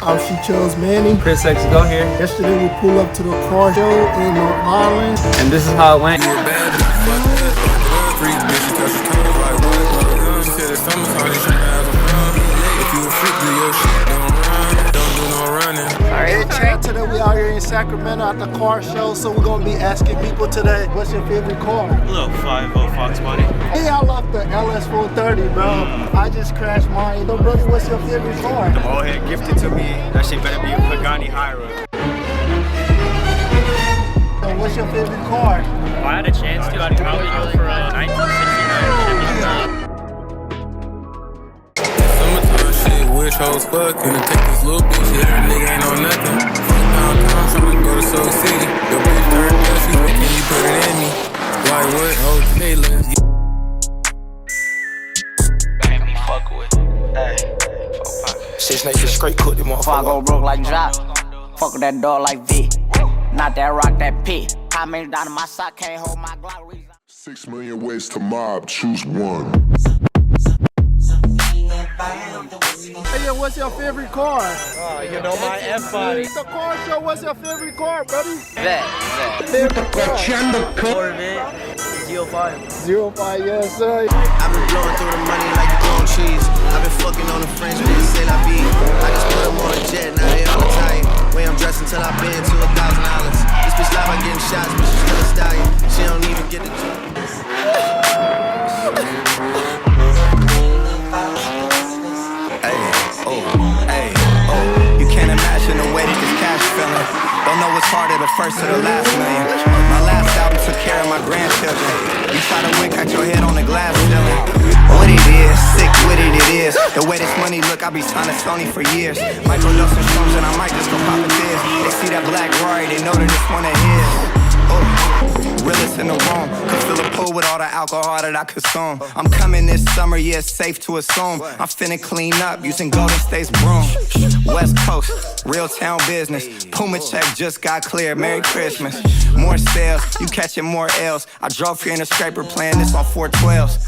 She chose Manny. Chris X, go here. Yesterday we pulled up to the car show in North Island. And this is how it went. Hey, chat, today we out here in Sacramento at the car show, so we're gonna be asking people today, what's your favorite car? Little 5.0 Fox body. Hey, I love the LS430, bro. I just crashed mine. So, brother, what's your favorite car? The old head gifted to me. That shit better be a Pagani Hyra. So what's your favorite car? If I had a chance to, I'd probably go for a 1969 Chevy. Summertime shit, wish hoes fuck. Gonna take this little bitch here, nigga ain't on nothing. Downtown, tryna go to Soul City. Your bitch turned up, she can you put it in me? Why what? Okay, let's get. Made me fuck with. Hey, 6 niggas straight cooked them if I go broke like Jock, fuck with that dog like V. Not that rock, that pit. How many down in my sock can't hold my Glock? 6 million ways to mob, choose one. Hey, yo, what's your favorite car? You know my F-body. The car show, what's your favorite car, buddy? That. Favorite car? Corvette, 05. 05, yes, sir. I've been blowing through the money like you blowing cheese. I've been fucking on the French, bitch, say la vie. I just put them on a jet, now they all tight. Way I'm dressed until I've been to $1,000. This bitch live, I getting shots, but she's still a stallion. She don't even get the You can't imagine the way that this cash feeling. Don't know what's harder, the first or the last million. My last album took care of my grandchildren. You try to wink at your head on the glass ceiling. What it is, sick with it is. The way this money look, I be signing Sony for years. Michael Nelson Shrooms and I might just go pop a biz. They see that black Rari, they know that it's one of his. Realest in the room, could fill a pool with all the alcohol that I consume. I'm coming this summer, yeah, it's safe to assume. I'm finna clean up using Golden State's broom. West Coast, real town business. Puma check just got cleared, Merry Christmas. More sales, you catching more L's. I drove here in a scraper playing this on 412s.